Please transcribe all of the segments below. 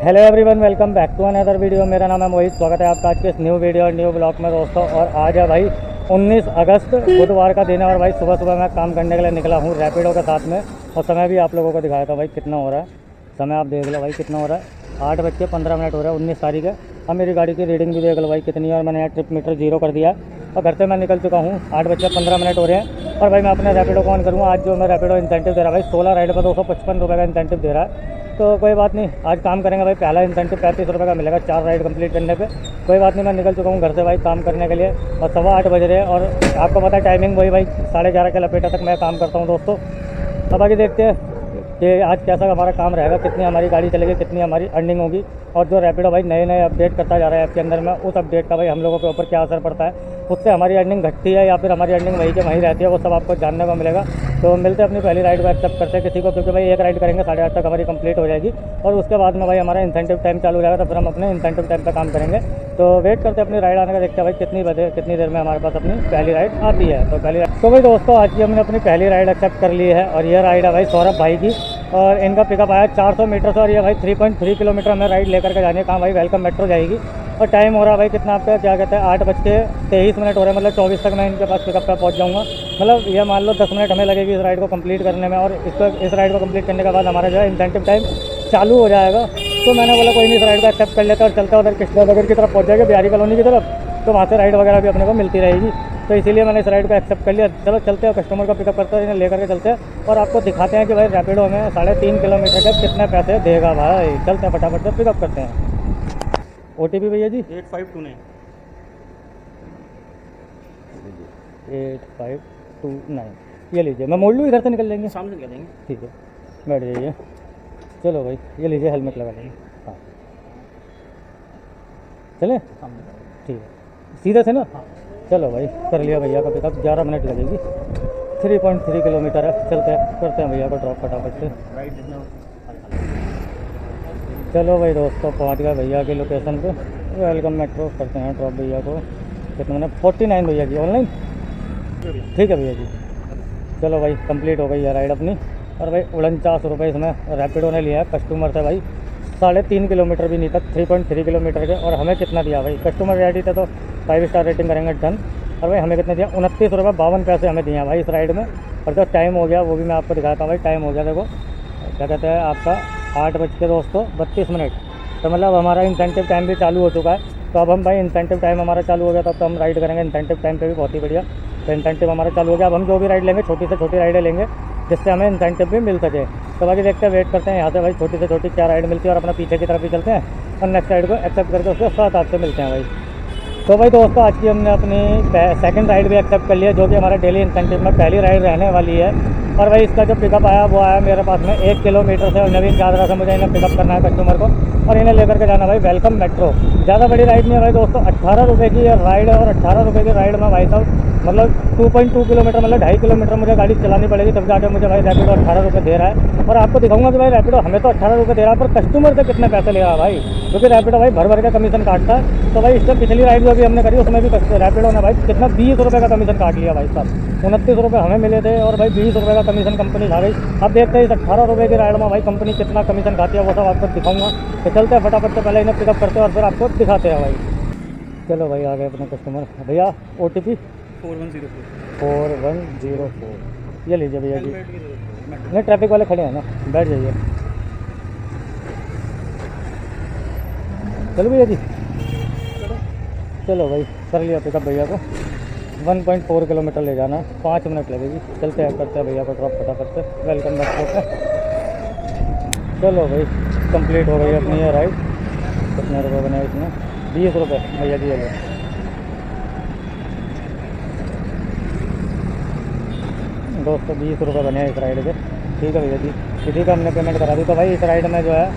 Hello everyone, welcome back to another video. मेरा नाम है मोहित। स्वागत है आपका आज के इस न्यू वीडियो और न्यू ब्लॉग में दोस्तों। और आज है भाई 19 अगस्त, बुधवार का दिन है। और भाई सुबह सुबह मैं काम करने के लिए निकला हूँ रैपिडो के साथ में। और समय भी आप लोगों को दिखाया था भाई कितना हो रहा है। समय आप देख लो भाई कितना हो रहा है, 8:15 हो रहा है, 19 तारीख है। अब मेरी गाड़ी की रीडिंग भी देख लो भाई कितनी है। और मैंने यहाँ ट्रिप मीटर 0 कर दिया और घर से मैं निकल चुका हूँ। 8:15 हो रहे हैं। और भाई मैं अपने रैपिडो को ऑन करूँगा। आज जो मैं रैपिडो इंसेंटिव दे रहा है भाई, 16 राइड पर 255 रुपये का इंसेंटिव दे रहा है। तो कोई बात नहीं, आज काम करेंगे भाई। पहला इंसेंटिव 35 रुपये का मिलेगा 4 राइड कंप्लीट करने पे। कोई बात नहीं, मैं निकल चुका हूँ घर से भाई काम करने के लिए। और 8:15 बज रहे हैं। और आपको पता है टाइमिंग वही भाई 11:30 के लपेटा तक मैं काम करता हूँ दोस्तों। अब आगे देखते हैं कि आज कैसा हमारा काम रहेगा, कितनी हमारी गाड़ी चलेगी, कितनी हमारी अर्निंग होगी। और जो रैपिडो भाई नए नए अपडेट करता जा रहा है ऐप के अंदर में, उस अपडेट का भाई हम लोगों के ऊपर क्या असर पड़ता है, उससे हमारी अर्निंग घटती है या फिर हमारी अर्निंग वही के वहीं रहती है, वो सब आपको जानने को मिलेगा। तो मिलते हैं अपनी पहली राइड को एक्सेप्ट करते हैं किसी को, क्योंकि भाई एक राइड करेंगे 8:30 तक हमारी कंप्लीट हो जाएगी। और उसके बाद में भाई हमारा इंसेंटिव टाइम चालू हो जाएगा, तो फिर हम अपने इंसेंटिव टाइम पर काम करेंगे। तो वेट करते हैं अपनी राइड आने का, देखते हैं भाई कितनी बजे कितनी देर में हमारे पास अपनी पहली राइड आती है। तो पहली राइड तो भाई दोस्तों आज की हमने अपनी पहली राइड एक्सेप्ट कर ली है। और यह राइड है भाई सौरभ भाई की। और इनका पिकअप आया 400 मीटर से। और ये भाई 3.3 किलोमीटर हमें राइड लेकर के जानी है। कहाँ भाई वेलकम मेट्रो जाएगी। और टाइम हो रहा है भाई कितना आपका, क्या कहते हैं, 8:23 हो रहे हैं। मतलब 24 तक मैं इनके पास पिकअप पर पहुंच जाऊंगा। मतलब ये मान लो 10 मिनट हमें लगेगी इस राइड को कंप्लीट करने में। और इस राइड को कंप्लीट करने के बाद हमारा जो है इंसेंटिव टाइम चालू हो जाएगा। तो मैंने बोला कोई नहीं, इस राइड को एक्सेप्ट कर लेते हैं और चलते हैं उधर कृष्णनगर की तरफ पहुँच जाएगा, बिहारी कॉलोनी की तरफ। तो वहाँ से राइड वगैरह भी अपने को मिलती रहेगी। तो इसीलिए मैंने इस राइड को एक्सेप्ट कर लिया। चलो चलते हैं, कस्टमर को पिकअप करते हैं, इन्हें लेकर के चलते हैं और आपको दिखाते हैं कि भाई रैपिडो में 3.5 किलोमीटर के कितने पैसे देगा भाई। चलते हैं फटाफट से पिकअप करते हैं। OTP भैया जी 8529 8529 ये लीजिए। मैं मोड़ लूँ, इधर से निकल जाएंगे, सामने निकल देंगे। ठीक है, बैठ जाइए। चलो भाई ये लीजिए, हेलमेट लगा लेंगे। हाँ चले, ठीक है, सीधे से ना। हाँ। चलो भाई कर लिया भैया का पिकअप, 11 मिनट लगेगी, 3.3 किलोमीटर है। चलते हैं, करते हैं भैया को ड्रॉप फटाफट से। राइट जितना चलो भाई दोस्तों पहुंच गया भैया की लोकेशन पे। वेलकम मेट्रो करते हैं ड्रॉप भैया को। कितना मैंने 49 भैया की ऑनलाइन, ठीक है भैया जी। चलो भाई कंप्लीट हो गई है राइड अपनी। और भाई 49 रुपये इसमें रैपिडो ने लिया है कस्टमर से भाई। 3.5 किलोमीटर भी नहीं था, 3.3 किलोमीटर के। और हमें कितना दिया भाई, कस्टमर रेडी थे तो 5 स्टार रेटिंग करेंगे, डन। और भाई हमें कितना दिया, 29 रुपये 52 पैसे हमें दिए हैं भाई इस राइड में। और जो टाइम हो गया वो भी मैं आपको दिखाता हूँ भाई। टाइम हो गया देखो, क्या कहते हैं आपका 8:32 तो मतलब हमारा इंसेंटिव टाइम भी चालू हो चुका है। तो अब हम भाई इंसेंटिव टाइम हमारा चालू हो गया, तब तो हम राइड करेंगे इंसेंटिव टाइम पे भी, बहुत ही बढ़िया। तो इंसेंटिव हमारा चालू हो गया। अब हम जो भी राइड लेंगे छोटी से छोटी राइडें लेंगे जिससे हमें इंसेंटिव भी मिल सके। तो बाकी देखते हैं, वेट करते हैं यहाँ से भाई छोटी से छोटी क्या राइड मिलती है। और अपना पीछे की तरफ भी चलते हैं और नेक्स्ट राइड को एक्सेप्ट करके उसके साथ आपसे मिलते हैं भाई। तो भाई दोस्तों आज की हमने अपनी सेकंड राइड भी एक्सेप्ट कर लिया, जो कि हमारा डेली इंसेंटिव में पहली राइड रहने वाली है। और भाई इसका जो पिकअप आया वो आया मेरे पास में 1 किलोमीटर से। और नवीन चादरा से मुझे इन्हें पिकअप करना है कस्टमर को और इन्हें लेकर के जाना भाई वेलकम मेट्रो। ज़्यादा बड़ी राइड नहीं है भाई दोस्तों, 18 रुपये की ये राइड है। और 18 रुपये की राइड में भाई साहब मतलब 2.2 किलोमीटर, मतलब 2.5 किलोमीटर मुझे गाड़ी चलानी पड़ेगी, तब जाके मुझे भाई रैपिडो 18 रुपये दे रहा है। और आपको दिखाऊंगा कि भाई रैपिडो हमें तो 18 रुपये दे रहा है, पर कस्टमर से कितने पैसे ले रहा है भाई, क्योंकि रैपिडो भाई भर भर का कमीशन काटता है। तो भाई इससे पिछली राइड जो भी हमने करी उसमें भी रैपिडो ने भाई कितना 20 रुपये का कमीशन काट लिया भाई साहब। 29 रुपये हमें मिले थे और भाई 20 रुपये का कमीशन कंपनी खा गई। अब देखते हैं इस 18 रुपये की राइड में भाई कंपनी कितना कमीशन खाती है, वो सब आपको दिखाऊंगा। तो चलते हैं फटाफट से, पहले इन्हें पिकअप करते हैं और फिर आपको दिखाते हैं भाई। चलो भाई आ गए अपने कस्टमर। भैया OTP 4104 ये लीजिए भैया जी। नहीं ट्रैफिक वाले खड़े हैं ना, बैठ जाइए। चलो भैया जी, चलो भाई कर लिया पिकअप भैया को। 1.4 किलोमीटर ले जाना है, 5 मिनट लगेगी। चलते हैं, करते हैं भैया को ड्रॉप फटाफट से वेलकम मेट्रो पे। चलो भाई कंप्लीट हो गई अपनी ये राइड। कितने रुपये बने इसमें, 20 रुपये भैया जी। ये दोस्तों 20 रुपये बने इस राइड के, ठीक है भैया जी। किसी का हमने पेमेंट करा दी। तो भाई इस राइड में जो है,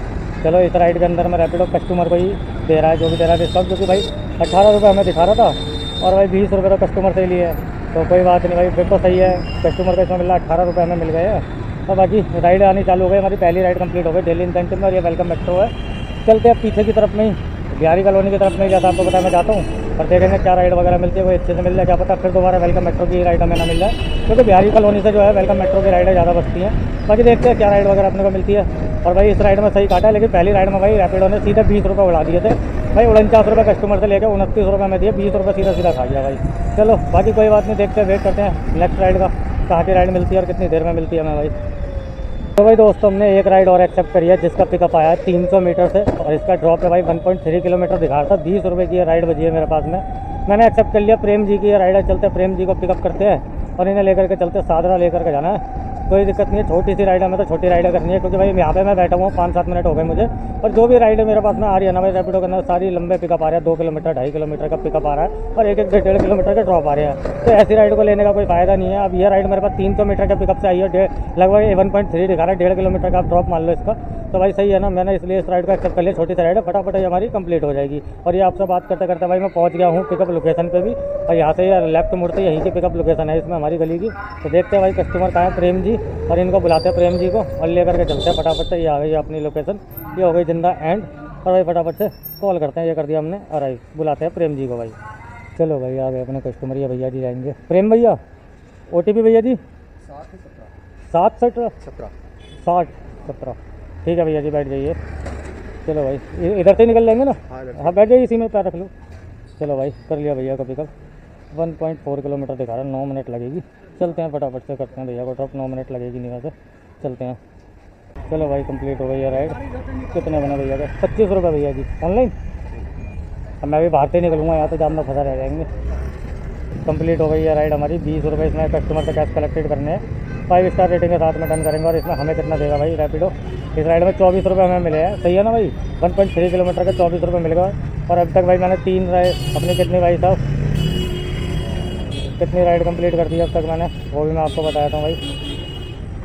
चलो इस राइड के अंदर में रैपिडो कस्टमर को ही दे रहा है जो भी दे रहा है डिस्काउंट, क्योंकि भाई 18 रुपये हमें दिखा रहा था और भाई 20 रुपये तो कस्टमर से ही लिए है। तो कोई बात नहीं भाई, फिर तो सही है, कस्टमर को इसमें मिल रहा 18 रुपये हमें मिल गए हैं। और बाकी राइड आनी चालू हो गई, हमारी पहली राइड कंप्लीट हो गई डेली इंसेंटिव में। और ये वेलकम मेट्रो है। चलते हैं पीछे की तरफ में ही, बिहारी कॉलोनी की तरफ में, जैसा आपको पता मैं जाता हूँ। और देखेंगे क्या राइड वगैरह मिलती है, वो अच्छे से मिल जाए, क्या पता फिर दोबारा वेलकम मेट्रो की राइड हमें ना मिल जाए, क्योंकि बिहारी कॉलोनी से जो है वेलकम मेट्रो की राइडें ज़्यादा बचती हैं। बाकी देखते हैं क्या राइड वगैरह अपने को मिलती है। और भाई इस राइड में सही काटा है, लेकिन पहली राइड में भाई रैपिडो ने सीधे 20 रुपये उड़ा दिए थे भाई। 49 रुपये कस्टमर से लेकर 29 रुपये में दिए, 20 रुपये सीधा सीधा खा गया भाई। चलो बाकी कोई बात नहीं, देखते हैं, वेट करते हैं नेक्स्ट राइड का, कहाँ की राइड मिलती है और कितनी देर में मिलती है हमें भाई। तो भाई दोस्तों हमने एक राइड और एक्सेप्ट करी है, जिसका पिकअप आया है 300 मीटर से, और इसका ड्रॉप है भाई 1.3 किलोमीटर दिखा रहा था। 20 रुपये की ये राइड बची है मेरे पास में, मैंने एक्सेप्ट कर लिया। प्रेम जी की ये राइड है, चलते प्रेम जी को पिकअप करते हैं और इन्हें लेकर के चलते, सादरा लेकर के जाना है। कोई दिक्कत नहीं है, छोटी सी राइड है, मैं तो छोटी राइडें करनी है, क्योंकि भाई यहाँ पे मैं बैठा हुआ हूँ 5-7 मिनट हो गए मुझे। और जो भी राइड मेरे पास में आ रही है ना भाई रैपिडो के अंदर, सारी लंबे पिकअप आ रहे हैं, 2 किलोमीटर 2.5 किलोमीटर का पिकअप आ रहा है, और 1-1 1.5 किलोमीटर के ड्रॉप आ रहे हैं। तो ऐसी राइड को लेने का कोई फायदा नहीं है। अब ये राइड मेरे पास 300 मीटर के पिकअप से आई है, लगभग 1.3 दिखा रहा है, 1.5 किलोमीटर का आप ड्रॉप मान लो इसका, तो भाई सही है ना। मैंने इसलिए इस राइड को एक्सेप्ट कर लिया, छोटी सी राइड है, फटाफट ये हमारी कंप्लीट हो जाएगी। और ये आपसे बात करते करते भाई मैं पहुँच गया हूँ पिकअप लोकेशन पे भी, और यहाँ से ये लेफ्ट मुड़ते यहीं की पिकअप लोकेशन है इसमें हमारी गली की। तो देखते हैं भाई कस्टमर कहाँ है, प्रेम जी, और इनको बुलाते हैं प्रेम जी को और लेकर के चलते हैं फटाफट से। ये आ गई अपनी लोकेशन, ये हो गई जिंदा एंड। और भाई फटाफट से कॉल करते हैं, ये कर दिया हमने, अराइव, बुलाते हैं प्रेम जी को भाई। चलो भाई आ गए अपने कस्टमर, ये भैया जी जाएंगे, प्रेम भैया। OTP भैया जी 7-17 ठीक है भैया जी, बैठ जाइए। चलो भाई इधर से निकल लेंगे ना, हाँ बैठ जाइए, इसी में पैर रख लो। चलो भाई कर लिया भैया का पिकअप, 1.4 किलोमीटर दिखा रहा है, 9 मिनट लगेगी। चलते हैं फटाफट से, करते हैं भैया को ड्रॉप, 9 मिनट लगेगी नहीं वैसे, चलते हैं। चलो भाई कंप्लीट हो गई है राइड। कितने बने भैया का? 25 रुपये भैया जी ऑनलाइन। अब मैं अभी बाहर से निकलूँगा, यहाँ तो ज़्यादा फंसा रह जाएंगे। कंप्लीट हो गई है राइड हमारी, 20 रुपये इसमें कस्टमर से कैश कलेक्टेड करने हैं, 5 स्टार रेटिंग के साथ में डन करेंगे। और इसमें हमें कितना देगा भाई रैपिडो? इस राइड में 24 रुपये हमें मिले हैं, सही है ना भाई, 1.3 किलोमीटर के 24 रुपये मिल गए। और अब तक भाई मैंने 3 राइड अपनी, कितनी भाई साहब, कितनी राइड कंप्लीट कर दी अब तक मैंने, वो भी मैं आपको बताया था भाई।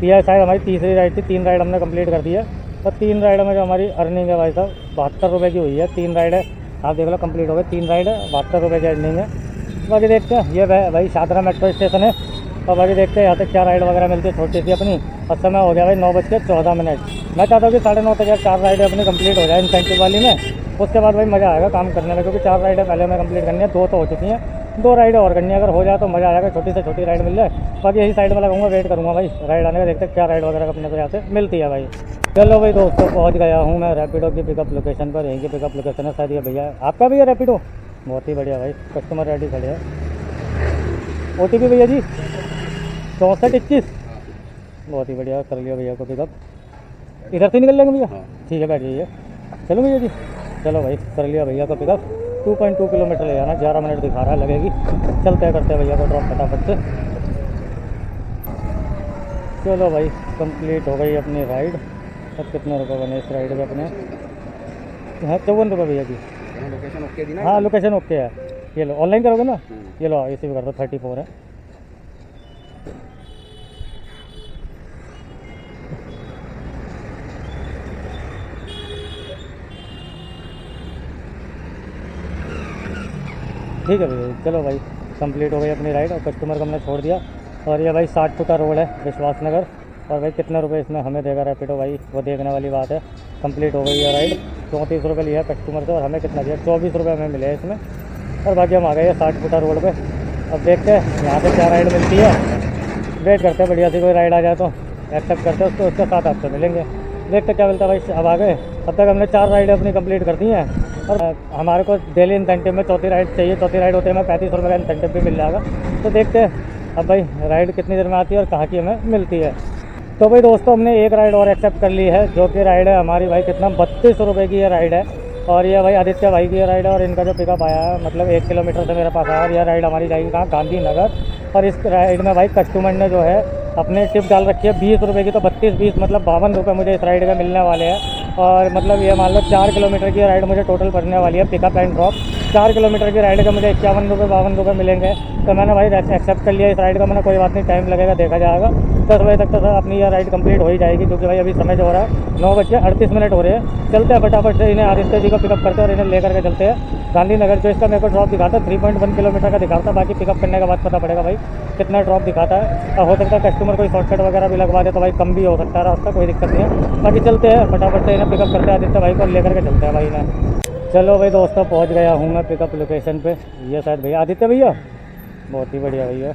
यह शायद हमारी तीसरी राइड थी, 3 राइड हमने कंप्लीट कर दी है। और 3 राइड में जो हमारी अर्निंग है भाई साहब 72 रुपये की हुई है। 3 राइड है, आप देख लो कंप्लीट हो गए, 3 राइड है, 72 रुपये की अर्निंग है। बाकी देखते हैं, ये भाई शादरा मेट्रो स्टेशन है, और बाकी देखते हैं यहाँ तक क्या राइड वगैरह मिलती है छोटी सी अपनी। और समय हो गया भाई 9:14। मैं चाहता हूँ कि 9:30 तक 4 राइडें अपनी कंप्लीट हो जाए इंसेंटिव वाली में, उसके बाद भाई मज़ा आएगा काम करने में, क्योंकि 4 राइडें पहले हमें कंप्लीट करनी है, 2 तो हो चुकी हैं, 2 राइडें और करनी है। अगर हो जाए तो मज़ा आएगा, छोटी से छोटी राइड मिल जाए। बाकी यही साइड में लगाऊंगा, वेट करूँगा भाई राइड आने का, देखते हैं क्या राइड वगैरह अपने को यहाँ से मिलती है भाई। चलो भाई दोस्तों पहुँच गया हूँ मैं रैपिडो की पिकअप लोकेशन पर, यहीं की पिकअप लोकेशन है शायद ये भैया। आपका भी है रैपिडो? बहुत ही बढ़िया भाई, कस्टमर रेडी खड़े हैं। OTP भैया जी 6421, बहुत ही बढ़िया, कर लिया भैया को पिकअप। इधर से निकल लेंगे भैया? ठीक है बैठ जाइए। चलो भैया जी, चलो भाई कर लिया भैया को पिकअप, 2.2 किलोमीटर ले जाना, 11 मिनट दिखा रहा है लगेगी। चलते हैं, करते हैं भैया को ड्रॉप फटाफट से। चलो भाई कंप्लीट हो गई अपनी राइड। अब कितने रुपये बने इस राइड के अपने? हाँ 54 रुपये भैया जी। लोकेशन ओके दी ना? हाँ लोकेशन ओके है, ये लो ऑनलाइन करोगे ना, ये लो इसी में कर दो, 34 है। ठीक है भैया, चलो भाई कंप्लीट हो गई अपनी राइड, और कस्टमर को हमने छोड़ दिया। और ये भाई 60 फुटा रोड है विश्वास नगर। और भाई कितने रुपए इसमें हमें देगा रैपिडो भाई, वो देखने वाली बात है। कंप्लीट हो गई है राइड, 34 रुपये लिया कस्टमर से, और हमें कितना दिया? 24 रुपये हमें मिले इसमें। और बाकी हम आ गए 60 फुटा रोड पे। अब देखते हैं यहाँ पे क्या राइड मिलती है, वेट करते हैं, बढ़िया सी कोई राइड आ जाए तो एक्सेप्ट करते हैं उसको, उसके साथ आपसे मिलेंगे, देखते क्या मिलता है भाई। अब आ गए, अब तक हमने 4 राइडें अपनी कंप्लीट कर दी हैं, और हमारे को डेली इंसेंटिव में चौथी राइड चाहिए, चौथी राइड होते हैं, हमें 35 रुपये का इंसेंटिव भी मिल जाएगा। तो देखते हैं अब भाई राइड कितनी देर में आती है और कहाँ की हमें मिलती है। तो भाई दोस्तों हमने एक राइड और एक्सेप्ट कर ली है, जो कि राइड है हमारी भाई कितना 32 रुपये की ये राइड है। और ये भाई आदित्य भाई की ये राइड है, और इनका जो पिकअप आया है मतलब 1 किलोमीटर से मेरे पास आया। और यह राइड हमारी जाएगी कहाँ? गांधीनगर। और इस राइड में भाई कस्टमर ने जो है अपने टिप डाल रखी है 20 रुपये की, तो 32-20 मतलब 52 रुपये मुझे इस राइड का मिलने वाले हैं। और मतलब ये मान लो 4 किलोमीटर की राइड मुझे टोटल पड़ने वाली है, पिकअप एंड ड्रॉप। 4 किलोमीटर की राइड का मुझे 51 रुपये 52 रुपये मिलेंगे। तो मैंने भाई एक्सेप्ट कर लिया इस राइड का, मैंने कोई बात नहीं, टाइम लगेगा देखा जाएगा। 10 बजे तक तो सर अपनी यह राइड कंप्लीट हो ही जाएगी, क्योंकि भाई अभी समय जो हो रहा है 9:38 हो रहे हैं। चलते हैं फटाफट से, इन्हें आदित्य जी को पिकअप करते हैं और इन्हें लेकर के चलते हैं गांधीनगर। जो इसका मेरे को ड्रॉप दिखाता है 3.1 किलोमीटर का दिखाता है, बाकी पिकअप करने के बाद पता पड़ेगा भाई कितना ड्रॉप दिखाता है। हो सकता है कस्टमर कोई शॉर्टकट वगैरह भी लगवा दे तो भाई कम भी हो सकता है रास्ता, कोई दिक्कत नहीं है। बाकी चलते हैं फटाफट से, इन्हें पिकअप करते हैं आदित्य भाई को, लेकर के चलते हैं भाई इन्हें। चलो भाई दोस्तों, पहुंच गया हूँ मैं पिकअप लोकेशन पे। ये शायद भैया आदित्य भैया, बहुत ही बढ़िया भैया।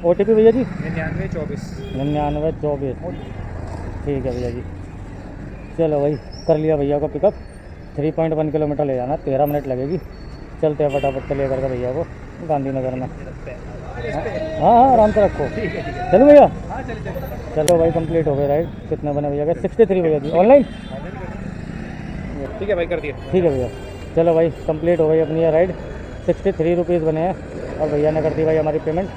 OTP भैया जी 9924। ठीक है भैया जी। चलो भाई, कर लिया भैया को पिकअप। 3.1 किलोमीटर ले जाना, 13 मिनट लगेगी। चलते हैं फटाफट से लेकर के भैया को गांधीनगर में। हाँ हाँ, आराम से रखो। चलो भैया, चलो भाई, कंप्लीट हो गए राइड। कितने बने भैया के? 63 भैया जी। ऑनलाइन? ठीक है भाई, कर दिया। ठीक है भैया। चलो भाई, कंप्लीट हो गई अपनी ये राइड। 63 रुपीज़ बने हैं और भैया ने कर दी भाई हमारी पेमेंट।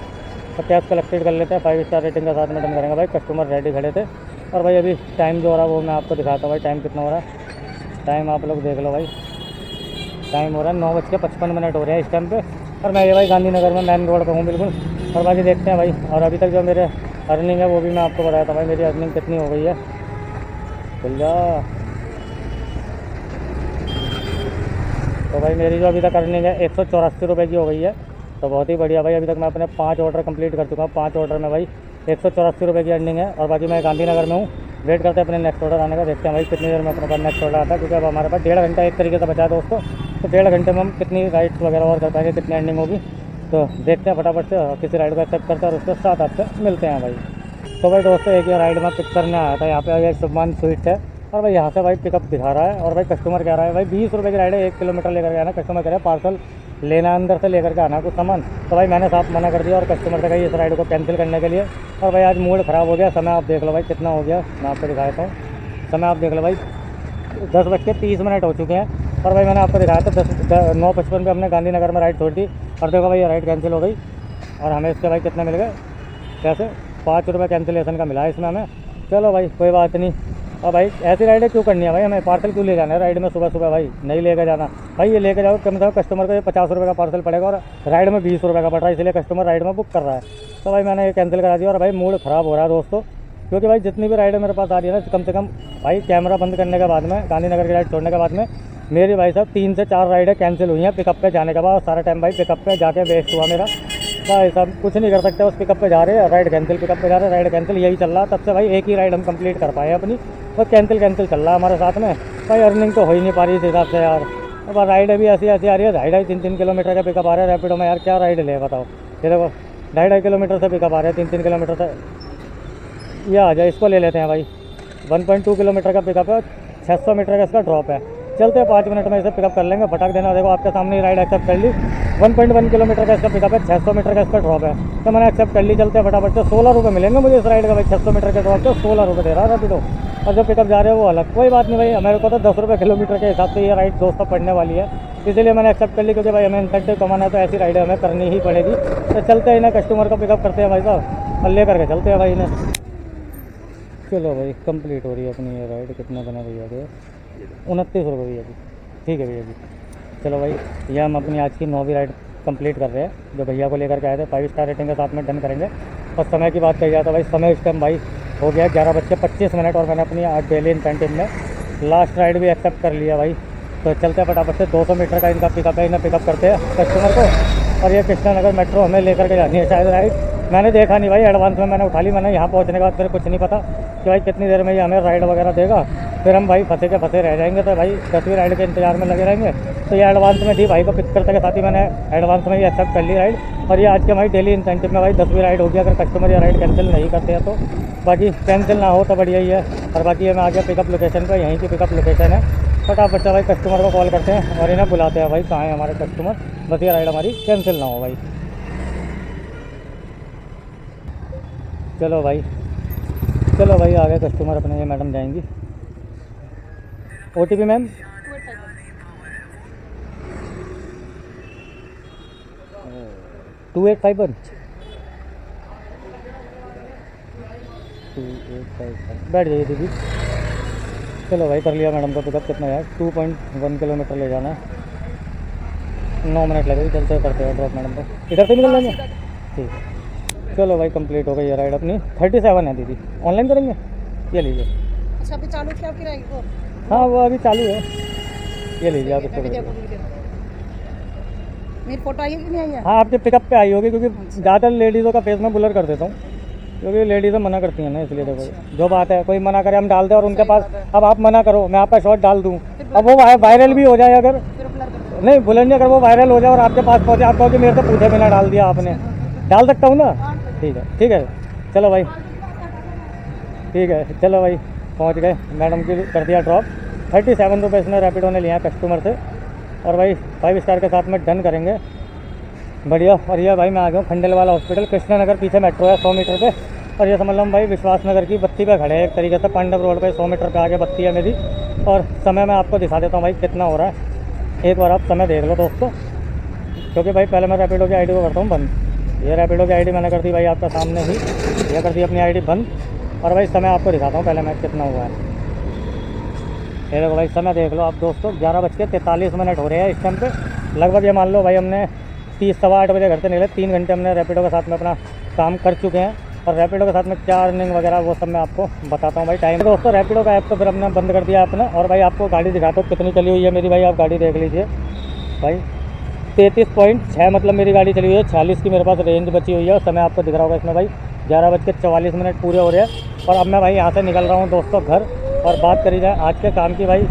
तो कैश कलेक्टेड कर लेते हैं, 5 स्टार रेटिंग का साथ में डन करेंगे भाई। कस्टमर रेडी खड़े थे। और भाई अभी टाइम जो हो रहा है वो मैं आपको दिखाता हूँ भाई, टाइम कितना हो रहा है। टाइम आप लोग देख लो भाई, टाइम हो रहा है 9:55 हो रहे हैं इस टाइम पे। और मैं ये भाई गांधीनगर में मेन रोड पे हूँ बिल्कुल। और बाकी देखते हैं भाई। और अभी तक जो मेरे अर्निंग है वो भी मैं आपको बताया था भाई, मेरी अर्निंग कितनी हो गई है। खुल जा। तो भाई मेरी जो अभी तक अर्निंग है 184 रुपये की हो गई है। तो बहुत ही बढ़िया भाई। अभी तक मैं अपने 5 ऑर्डर कंप्लीट कर चुका हूँ। 5 ऑर्डर में भाई 184 रुपये की अर्निंग है। और बाकी मैं गांधीनगर में हूँ, वेट करते हैं अपने नेक्स्ट ऑर्डर आने का। देखते हैं भाई कितनी देर में अपने पास नेक्स्ट ऑर्डर आता है, क्योंकि अब हमारे पास 1.5 घंटा एक तरीके से बचा है दोस्तों। तो 1.5 घंटे में हम कितनी राइड्स वगैरह और कर पाएंगे, कितनी अर्निंग होगी। तो देखते हैं फटाफट से, और किसी राइड को एक्सेप्ट करते हैं और उसके साथ आपसे मिलते हैं भाई। तो भाई दोस्तों, एक ये राइड में पिक करने आया था। यहाँ पे ये शुभमान स्वीट्स है और भाई यहाँ से भाई पिकअप दिखा रहा है। और भाई कस्टमर कह रहा है भाई 20 रुपये की राइड है, 1 किलोमीटर लेकर के आना। कस्टमर कह रहा है पार्सल लेना, अंदर से लेकर के आना कुछ सामान। तो भाई मैंने साफ मना कर दिया और कस्टमर से कही इस राइड को कैंसिल करने के लिए। और भाई आज मूड ख़राब हो गया। समय आप देख लो भाई कितना हो गया, मैं आपको दिखाता हूँ। समय आप देख लो भाई, 10:30 हो चुके हैं। और भाई मैंने आपको दिखाया था 9:55 पे हमने गांधीनगर में राइड छोड़ दी। और देखो भाई ये राइड कैंसिल हो गई। और हमें इसके भाई कितने मिल गए, कैसे 5 रुपये कैंसिलेशन का मिला है इसमें हमें। चलो भाई कोई बात नहीं। और भाई ऐसी राइडें क्यों करनी है भाई, हमें पार्सल क्यों ले जाना है राइड में सुबह सुबह भाई, नहीं लेकर जाना भाई। ये लेकर जाओ, कम से कम कस्टमर को ये 50 रुपये का पार्सल पड़ेगा और राइड में 20 रुपये का पड़ रहा है, इसलिए कस्टमर राइड में बुक कर रहा है। तो भाई मैंने ये कैंसिल करा दिया। और भाई मूड ख़राब हो रहा है दोस्तों, क्योंकि भाई जितनी भी राइडें मेरे पास आ रही है ना, कम से कम भाई कैमरा बंद करने के बाद में, गांधीनगर की राइड छोड़ने के बाद में मेरी भाई साहब 3 से 4 राइडें कैंसिल हुई हैं पिकअप पे जाने के बाद। सारा टाइम भाई पिकअप पे जाके वेस्ट हुआ मेरा। भाई साहब कुछ नहीं कर सकते, उस पिकअप पे जा रहे हैं, राइड कैंसिल, पिकअप पे जा रहे हैं, राइड कैंसिल, यही चल रहा। तब से भाई एक ही राइड हम कंप्लीट कर पाए अपनी, बस कैंसिल चल रहा है हमारे साथ में। भाई अर्निंग तो हो ही नहीं पा रही इस हिसाब से यार। अब राइड भी ऐसी आ रही है, 2.5-3 किलोमीटर का पिकअप आ रहा है रैपिडो में। यार क्या राइड ले बताओ। ये देखो 2.5 किलोमीटर से पिकअप आ रहे हैं, 3 किलोमीटर से। ये आ जाए, इसको ले लेते हैं भाई। 1.2 किलोमीटर का पिकअप है, 600 मीटर का इसका ड्रॉप है। चलते हैं 5 मिनट में इसे पिकअप कर लेंगे, फटाक देना। देखो आपके सामने ही राइड एक्सेप्ट कर ली। 1.1 किलोमीटर का इसका पिकअप है, 600 मीटर का इसका ड्रॉप है। तो मैंने एक्सेप्ट कर ली। चलते हैं फटाफट से। 16 रुपये मिलेंगे मुझे इस राइड का भाई, 600 मीटर के ड्रॉप पे 16 रुपये दे रहा है रैपिडो। और जो पिकअप जा रहे हैं वो अलग। कोई बात नहीं भाई, मेरे को तो 10 रुपये किलोमीटर के हिसाब से ये राइड दोस्तों पड़ने वाली है, इसीलिए मैंने एक्सेप्ट कर ली। क्योंकि भाई हमें इंसेंटिव कमाना है तो ऐसी राइडें हमें करनी ही पड़ेगी। तो चलते हैं, इन्हें कस्टमर को पिकअप करते हैं भाई साहब और ले करके चलते हैं भाई इन्हें। चलो भाई कंप्लीट हो रही है अपनी ये राइड। कितना बना भैया के? 29 रुपये भैया जी। ठीक है भैया जी। चलो भाई, ये हम अपनी आज की 9वीं राइड कंप्लीट कर रहे हैं, जो भैया को लेकर के आए थे। 5 स्टार रेटिंग के साथ में डन करेंगे। और समय की बात कही जाए तो भाई समय इस टाइम भाई हो गया 11:25। और मैंने अपनी आज डेली इंसेंटिव में लास्ट राइड भी एक्सेप्ट कर लिया भाई। तो चलते हैं फटाफट से। 200 मीटर का इनका पिकअप है, इन्हें पिकअप करते हैं कस्टमर को। और ये कृष्णानगर मेट्रो हमें लेकर के जानी है शायद राइड। मैंने देखा नहीं भाई, एडवांस में मैंने उठा ली। मैंने यहाँ पहुँचने के बाद फिर कुछ नहीं पता कि भाई कितनी देर में ये हमें राइड वगैरह देगा। फिर हम भाई फंसे के फंसे रह जाएंगे। तो भाई 10वीं राइड के इंतजार में लगे रहेंगे। तो ये एडवांस में थी, भाई को पिक करते के साथ ही मैंने एडवांस में ही एक्सेप्ट कर ली राइड। और ये आज के भाई डेली इंसेंटिव में भाई 10वीं राइड होगी, अगर कस्टमर ये राइड कैंसिल नहीं करते हैं तो। बाकी कैंसिल ना हो तो बढ़िया ही है। और बाकी ये मैं आ गया पिकअप लोकेशन पर, यहीं की पिकअप लोकेशन है। फटाफट से भाई कस्टमर को कॉल करते हैं और इन्हें बुलाते हैं भाई, कहाँ है हमारे कस्टमर, बस ये राइड हमारी कैंसिल ना हो भाई। चलो भाई आ गए कस्टमर अपने। ये मैडम जाएंगी। OTP मैम 2851 बैठ जाइए दीदी। चलो भाई कर लिया मैडम को पिकअप। कितना है? 2.1 किलोमीटर ले जाना है, 9 मिनट लगेगी। चलते करते हैं ड्रॉप मैडम को। इधर से निकल जाएंगे, ठीक है। चलो भाई कंप्लीट हो गई ये राइड अपनी। 37 है दीदी। ऑनलाइन करेंगे? ये लीजिए। अच्छा अभी चालू क्या किराए को? हाँ वो अभी चालू है। ये लीजिए आप इसको। मेरी फोटो आई है कि नहीं आई है? हाँ आपके पिकअप पे आई होगी, क्योंकि ज़्यादातर लेडीज़ों का फेस मैं ब्लर कर देता हूँ, क्योंकि लेडीज़ें मना करती हैं ना, इसलिए। देखो जो बात है, कोई मना करे हम डाल दें और उनके पास अब आप मना करो मैं आपका शॉट डाल दूँ, अब वो वायरल भी हो जाए अगर नहीं बुलेट नहीं, अगर वो वायरल हो जाए और आपके पास पहुँचे, आप कहो कि मेरे तो पूछे बिना डाल दिया आपने, डाल सकता हूँ ना? ठीक है चलो भाई, ठीक है चलो भाई, पहुँच गए। मैडम की कर दिया ड्रॉप। 37 रुपये इसने रैपिडो ने लिया कस्टमर से, और भाई 5 स्टार के साथ में डन करेंगे, बढ़िया। और ये भाई मैं आ गया हूँ खंडेलवाला हॉस्पिटल, कृष्णा नगर पीछे मेट्रो है 100 मीटर पे, और ये समझ लो हम भाई विश्वास नगर की बत्ती पे खड़े हैं एक तरीके से, पांडव रोड पे 100 मीटर पे आगे बत्ती है मेरी। और समय मैं आपको दिखा देता हूँ भाई कितना हो रहा है, एक बार आप समय देख लो दोस्तों, क्योंकि भाई पहले मैं रैपिडो की आईडी को करता हूँ बंद। ये रैपिडो की आईडी मैंने कर दी भाई आपका सामने ही, ये कर दी अपनी आईडी बंद। और भाई समय आपको दिखाता हूँ पहले मैं कितना हुआ है, ये देखो भाई समय देख लो आप दोस्तों, 11:43 हो रहे हैं इस टाइम पे। लगभग ये मान लो भाई हमने 7:30 बजे घर से निकले, 3 घंटे हमने रैपिडो के साथ में अपना काम कर चुके हैं। और रैपिडो के साथ में क्या अर्निंग वगैरह वो सब मैं आपको बताता हूँ भाई टाइम। दोस्तों रैपिडो का ऐप तो फिर हमने बंद कर दिया अपना, और भाई आपको गाड़ी दिखाता हूँ कितनी चली हुई है मेरी। भाई आप गाड़ी देख लीजिए भाई, 33.6 मतलब मेरी गाड़ी चली हुई है, 46 की मेरे पास रेंज बची हुई है। और समय आपको दिख रहा होगा इसमें भाई 11:44 पूरे हो रहे हैं। और अब मैं भाई यहाँ से निकल रहा हूँ दोस्तों घर। और बात करी जाए आज के काम की, भाई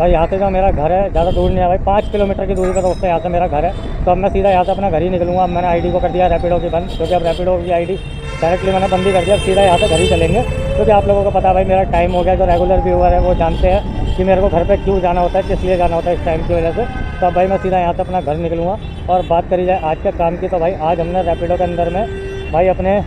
यहाँ से जो मेरा घर है ज़्यादा दूर नहीं है भाई, 5 किलोमीटर की दूरी पर दोस्तों यहाँ से मेरा घर है। तो अब मैं सीधा यहाँ से अपना घर ही निकलूँगा। अब मैंने आईडी को कर दिया रैपिडो की बंद, क्योंकि अब रैपिडो की आईडी डायरेक्टली मैंने बंद ही कर दिया। अब सीधा यहाँ से घर ही चलेंगे, क्योंकि आप लोगों को पता है भाई मेरा टाइम हो गया। जो रेगुलर व्यूअर है वो जानते हैं कि मेरे को घर पे क्यों जाना होता है, किस लिए जाना होता है इस टाइम की वजह से। तो अब भाई मैं सीधा यहाँ से अपना घर निकलूँगा। और बात करी जाए आज के काम की, तो भाई आज हमने रैपिडो के अंदर में भाई अपने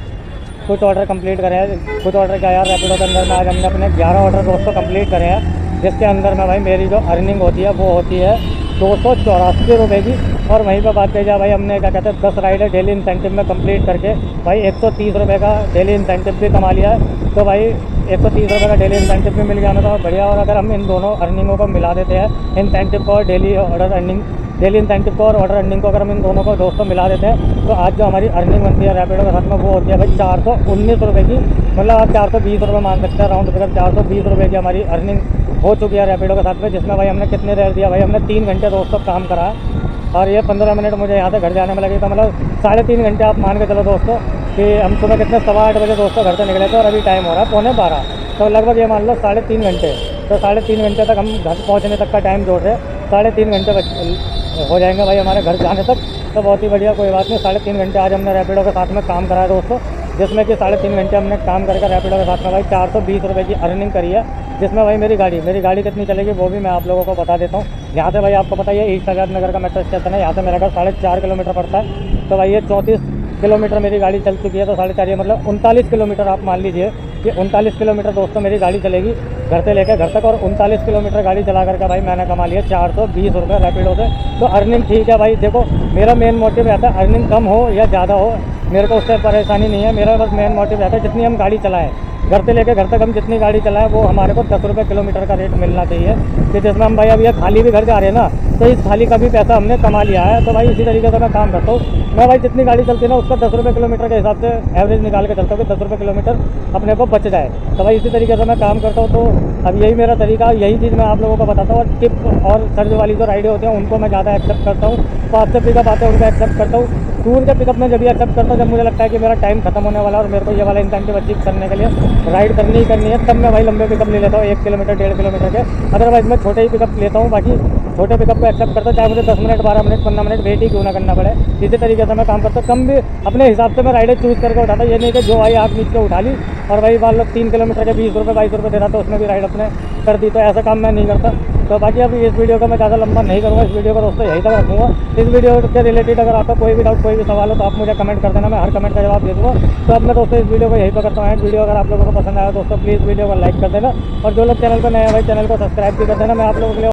कुछ ऑर्डर कंप्लीट करे हैं। कुछ ऑर्डर क्या यार, रैपिडो के अंदर में आज हमने अपने 11 ऑर्डर दोस्तों कंप्लीट करे हैं, जिसके अंदर में भाई मेरी जो अर्निंग होती है वो होती है 284 रुपये की। और वहीं पर बात करी जाए भाई, हमने क्या कहते हैं 10 राइडर डेली इंसेंटिव में कंप्लीट करके भाई 130 रुपये का डेली इंसेंटिव भी कमा लिया है। तो भाई 130 रुपये का डेली इंसेंटिव भी मिल गया हमें, तो बढ़िया। और अगर हम इन दोनों अर्निंगों को मिला देते हैं, इंसेंटिव को और daily order earning, daily incentive को और ऑर्डर अर्निंग को अगर हम इन दोनों को दोस्तों मिला देते हैं, तो आज जो हमारी अर्निंग बनती है रैपिडो के साथ में वो होती है भाई 419 रुपये की। मतलब आप 420 रुपये मान सकते हैं, राउंड फिगर 420 रुपये की हमारी अर्निंग हो चुकी है रैपिडो के साथ में। जिसमें भाई हमने कितने देर दिया, भाई हमने 3 घंटे दोस्तों काम करा है। और ये 15 मिनट मुझे यहाँ से घर जाने में लगे, तो मतलब 3.5 घंटे आप मान के चलो दोस्तों कि हम सुबह कितने 8:15 बजे दोस्तों घर से निकले थे, और अभी टाइम हो रहा है 11:45, तो लगभग ये मान लो 3.5 घंटे। तो 3.5 घंटे तक हम घर पहुँचने तक का टाइम जोड़ रहे हैं, 3.5 घंटे हो जाएंगे भाई हमारे घर जाने तक। तो बहुत ही बढ़िया, कोई बात नहीं। 3.5 घंटे आज हमने रैपिडो के साथ में काम करा है दोस्तों, जिसमें कि 3.5 घंटे हमने काम करके रैपिडो के साथ में भाई 420 रुपये की अर्निंग करी है। जिसमें भाई मेरी गाड़ी कितनी चलेगी वो भी मैं आप लोगों को बता देता हूँ। यहाँ से भाई आपको पता है ईस्ट आज़ाद नगर का मेट्रो स्टेशन है, यहाँ से मेरा घर 4.5 किलोमीटर पड़ता है। तो भाई ये 34 किलोमीटर मेरी गाड़ी चल चुकी है, तो 4.5 मतलब 39 किलोमीटर आप मान लीजिए कि 39 किलोमीटर दोस्तों मेरी गाड़ी चलेगी घर से लेकर घर तक। और 39 किलोमीटर गाड़ी चला करके भाई मैंने कमा लिया 420 रुपये रैपिडो से। तो अर्निंग ठीक है भाई, देखो मेरा मेन मोटिव रहता है अर्निंग कम हो या ज़्यादा हो, मेरे को उससे परेशानी नहीं है। मेरा बस मेन मोटिव रहता है जितनी हम गाड़ी चलाएं, घर से लेकर घर तक हम जितनी गाड़ी चलाएं वो हमारे को 10 रुपये किलोमीटर का रेट मिलना चाहिए। कि जिसमें हम भाई अब ये खाली भी घर जा रहे हैं ना, तो इस खाली का भी पैसा हमने कमा लिया है। तो भाई इसी तरीके से मैं काम करता हूँ। मैं भाई जितनी गाड़ी चलती है ना उसका 10 रुपये किलोमीटर के हिसाब से एवरेज निकाल के चलता हूँ कि 10 रुपये किलोमीटर अपने को बच जाए। तो भाई इसी तरीके से मैं काम करता हूँ। तो अब यही मेरा तरीका, यही चीज़ मैं आप लोगों को बताता हूँ। और टिप और सर्च वाली जो राइडें होती हैं उनको मैं ज़्यादा एक्सेप्ट करता हूँ, फास्ट से पिकअप आते हैं उनको एक्सेप्ट करता हूँ। टूर के पिकअप में जब भी एक्सेप्ट करता हूँ जब मुझे लगता है कि मेरा टाइम खत्म होने वाला है और मेरे को ये वाला इंसेंटिव अचीव करने के लिए राइड करनी ही करनी है, तब मैं भाई लंबे पिकअप ले लेता हूँ 1 किलोमीटर 1.5 किलोमीटर के। अदरवाइज मैं छोटे ही पिकअप लेता हूँ। बाकी छोटे पिकअप को एक्सेप्ट करता हूँ, चाहे मुझे 10 मिनट 12 मिनट 15 मिनट वेट ही क्यों ना करना पड़े। इसी तरीके से मैं काम करता हूँ। कम भी अपने हिसाब से मैं राइडर चूज़ करके उठाता हूँ। ये नहीं कि जो आई आप नीचे उठा ली और भाई मान लो 3 किलोमीटर के 20 रुपये 22 रुपये दे रहा तो उसमें भी राइड अपने कर दी। तो ऐसा काम मैं नहीं करता। तो बाकी अभी इस वीडियो को मैं ज़्यादा लंबा नहीं करूँगा, इस वीडियो को दोस्तों यहीं तक रखूँगा। इस वीडियो के रिलेटेड अगर आपका कोई भी डाउट कोई भी सवाल हो तो आप मुझे कमेंट कर देना, मैं हर कमेंट का जवाब दे दूँगा। तो अब मैं दोस्तों इस वीडियो को यहीं पर करता हूँ। वीडियो अगर आप लोगों को पसंद आया दोस्तों प्लीज़ वीडियो को लाइक कर देना, और जो लोग चैनल पर नए हैं भाई चैनल को सब्सक्राइब भी कर देना। मैं आप लोगों के लिए